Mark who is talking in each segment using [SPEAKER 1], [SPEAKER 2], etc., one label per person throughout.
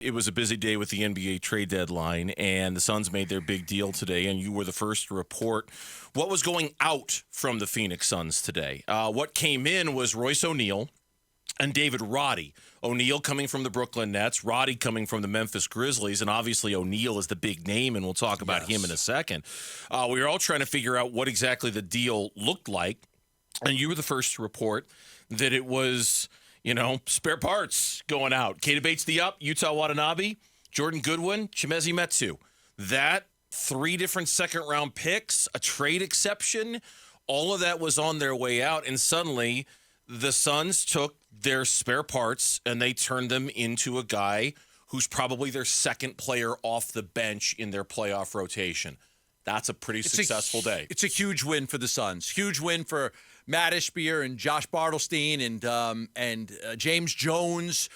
[SPEAKER 1] It was a busy day with the NBA trade deadline, and the Suns made their big deal today, and you were the first to report what was going out from the Phoenix Suns today. What came in was Royce O'Neal and David Roddy. O'Neal coming from the Brooklyn Nets, Roddy coming from the Memphis Grizzlies, and obviously O'Neal is the big name, and we'll talk about him in a second. We were all trying to figure out what exactly the deal looked like, and you were the first to report that it was, spare parts going out. Keita Bates-Diop, Utah Watanabe, Jordan Goodwin, Chimezie Metu. That 3 different second-round picks, a trade exception, all of that was on their way out, and suddenly the Suns took their spare parts and they turned them into a guy who's probably their second player off the bench in their playoff rotation. That's a pretty successful day.
[SPEAKER 2] It's a huge win for the Suns. Huge win for Matt Ishbia and Josh Bartelstein and James Jones,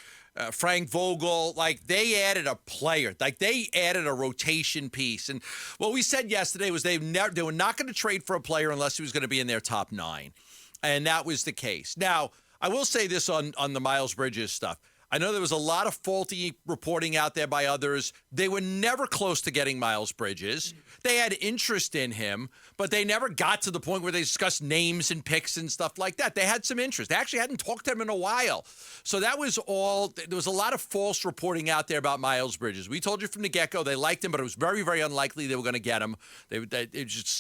[SPEAKER 2] Frank Vogel. Like, they added a player. Like, they added a rotation piece. And what we said yesterday was they were not going to trade for a player unless he was going to be in their top 9. And that was the case. Now, I will say this on the Miles Bridges stuff. I know there was a lot of faulty reporting out there by others. They were never close to getting Miles Bridges. They had interest in him, but they never got to the point where they discussed names and picks and stuff like that. They had some interest. They actually hadn't talked to him in a while. So that was all. There was a lot of false reporting out there about Miles Bridges. We told you from the get-go they liked him, but it was very, very unlikely they were going to get him.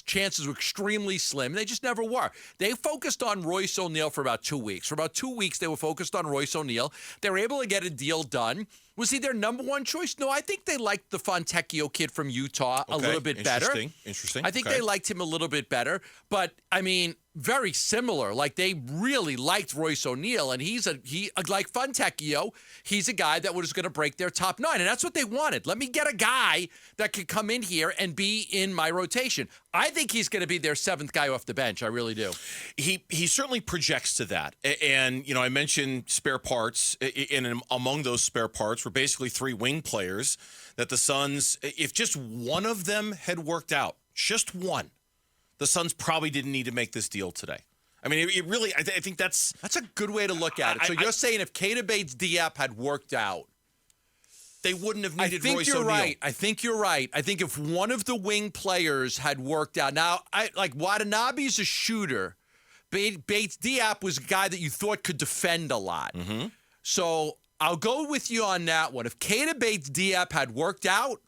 [SPEAKER 2] Chances were extremely slim. They just never were. They focused on Royce O'Neal for about 2 weeks. For about 2 weeks, they were focused on Royce O'Neal. They were able to get a deal done. Was he their number one choice? No, I think they liked the Fontecchio kid from Utah a little bit better.
[SPEAKER 1] Interesting.
[SPEAKER 2] I think they liked him a little bit better. But, I mean, very similar. Like, they really liked Royce O'Neal, and he like Fontecchio, he's a guy that was going to break their top 9, and that's what they wanted. Let me get a guy that could come in here and be in my rotation. I think he's going to be their 7th guy off the bench. I really do.
[SPEAKER 1] He certainly projects to that. And, I mentioned spare parts, and among those spare parts were basically 3 wing players that the Suns, if just one of them had worked out, just one, the Suns probably didn't need to make this deal today. I mean, it really, I think that's
[SPEAKER 2] a good way to look at it. So you're saying if Keita Bates-Diop had worked out,
[SPEAKER 1] they wouldn't have needed Royce O'Neal.
[SPEAKER 2] I think you're right. I think if one of the wing players had worked out. Now, Watanabe's a shooter. Bates-Diop was a guy that you thought could defend a lot.
[SPEAKER 1] Mm-hmm.
[SPEAKER 2] So I'll go with you on that one. If Keita Bates-Diop had worked out,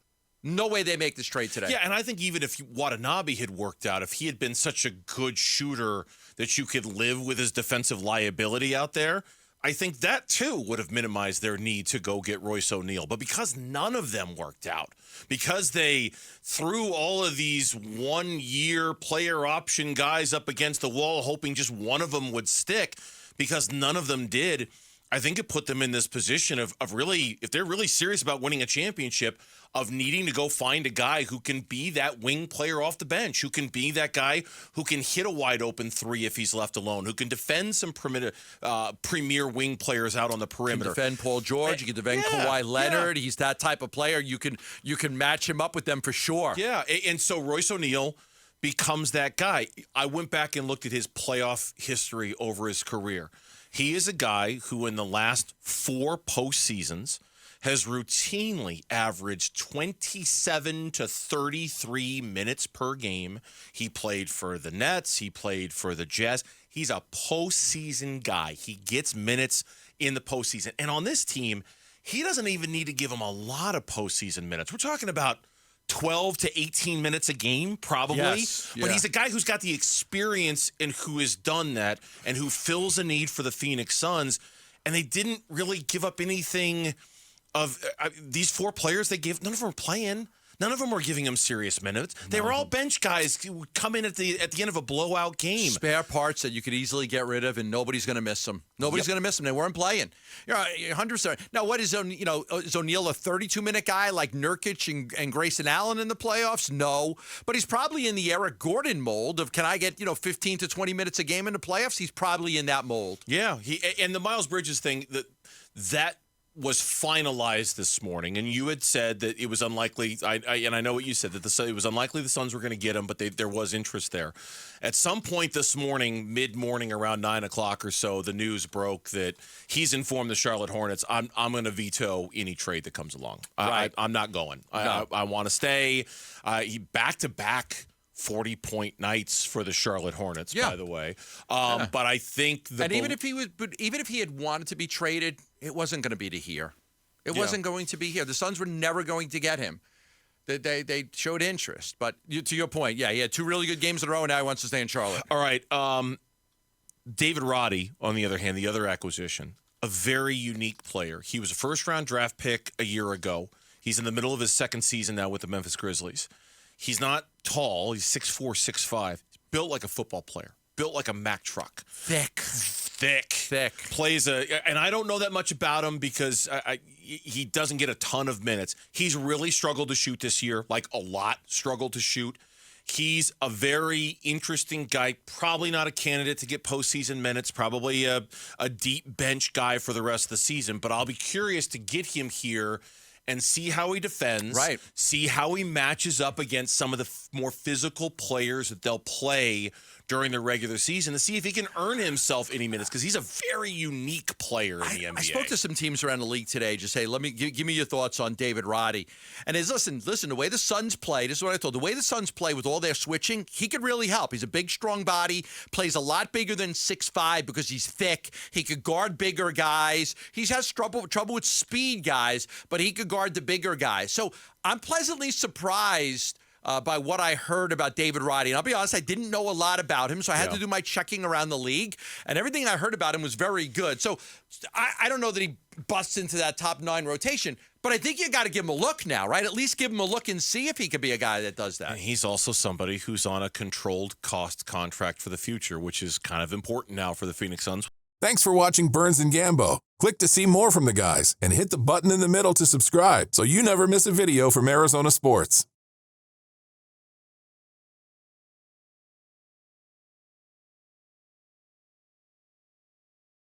[SPEAKER 2] no way they make this trade today.
[SPEAKER 1] Yeah, and I think even if Watanabe had worked out, if he had been such a good shooter that you could live with his defensive liability out there, I think that too would have minimized their need to go get Royce O'Neal. But because none of them worked out, because they threw all of these 1-year player option guys up against the wall, hoping just one of them would stick, because none of them did, I think it put them in this position of really, if they're really serious about winning a championship, of needing to go find a guy who can be that wing player off the bench, who can be that guy who can hit a wide open 3 if he's left alone, who can defend some premier wing players out on the perimeter.
[SPEAKER 2] You can defend Paul George, you can defend Kawhi Leonard. He's that type of player. You can match him up with them for sure.
[SPEAKER 1] Yeah, and so Royce O'Neal becomes that guy. I went back and looked at his playoff history over his career. He is a guy who in the last 4 postseasons has routinely averaged 27 to 33 minutes per game. He played for the Nets. He played for the Jazz. He's a postseason guy. He gets minutes in the postseason. And on this team, he doesn't even need to give him a lot of postseason minutes. We're talking about 12 to 18 minutes a game, probably.
[SPEAKER 2] Yes, yeah.
[SPEAKER 1] But he's a guy who's got the experience and who has done that and who fills a need for the Phoenix Suns. And they didn't really give up anything of these 4 players they gave. None of them were playing. None of them were giving him serious minutes. They were all bench guys who would come in at the end of a blowout game.
[SPEAKER 2] Spare parts that you could easily get rid of, and nobody's going to miss them. Nobody's going to miss them. They weren't playing. 100%. Now, what is O'Neal? Is O'Neal a 32-minute guy like Nurkic and Grayson Allen in the playoffs? No, but he's probably in the Eric Gordon mold of, can I get 15 to 20 minutes a game in the playoffs? He's probably in that mold.
[SPEAKER 1] Yeah, and the Miles Bridges thing, that was finalized this morning, and you had said that it was unlikely. And I know what you said, that it was unlikely the Suns were going to get him, but there was interest there. At some point this morning, mid-morning, around 9 o'clock or so, the news broke that he's informed the Charlotte Hornets, I'm going to veto any trade that comes along.
[SPEAKER 2] Right.
[SPEAKER 1] I'm not going.
[SPEAKER 2] No.
[SPEAKER 1] I want to stay. He back-to-back 40-point nights for the Charlotte Hornets, by the way. But I think
[SPEAKER 2] even if he had wanted to be traded, it wasn't going to be to here. It wasn't going to be here. The Suns were never going to get him. They showed interest, but to your point, he had 2 really good games in a row, and now he wants to stay in Charlotte.
[SPEAKER 1] All right, David Roddy, on the other hand, the other acquisition, a very unique player. He was a first-round draft pick a year ago. He's in the middle of his second season now with the Memphis Grizzlies. He's not tall. He's 6'4", 6'5". He's built like a football player. Built like a Mack truck.
[SPEAKER 2] Thick.
[SPEAKER 1] Plays and I don't know that much about him because he doesn't get a ton of minutes. He's really struggled to shoot this year, like a lot struggled to shoot. He's a very interesting guy, probably not a candidate to get postseason minutes, probably a deep bench guy for the rest of the season, but I'll be curious to get him here and see how he defends, see how he matches up against some of the more physical players that they'll play during the regular season, to see if he can earn himself any minutes, because he's a very unique player in the NBA.
[SPEAKER 2] I spoke to some teams around the league today. Just say, let me give me your thoughts on David Roddy. And listen, the way the Suns play, this is what I told. The way the Suns play with all their switching, he could really help. He's a big, strong body, plays a lot bigger than 6'5" because he's thick. He could guard bigger guys. He has trouble with speed guys, but he could guard the bigger guys. So I'm pleasantly surprised by what I heard about David Roddy. And I'll be honest, I didn't know a lot about him, so I had to do my checking around the league. And everything I heard about him was very good. So I don't know that he busts into that top 9 rotation, but I think you got to give him a look now, right? At least give him a look and see if he could be a guy that does that.
[SPEAKER 1] And he's also somebody who's on a controlled cost contract for the future, which is kind of important now for the Phoenix Suns.
[SPEAKER 3] Thanks for watching Burns and Gambo. Click to see more from the guys and hit the button in the middle to subscribe so you never miss a video from Arizona sports.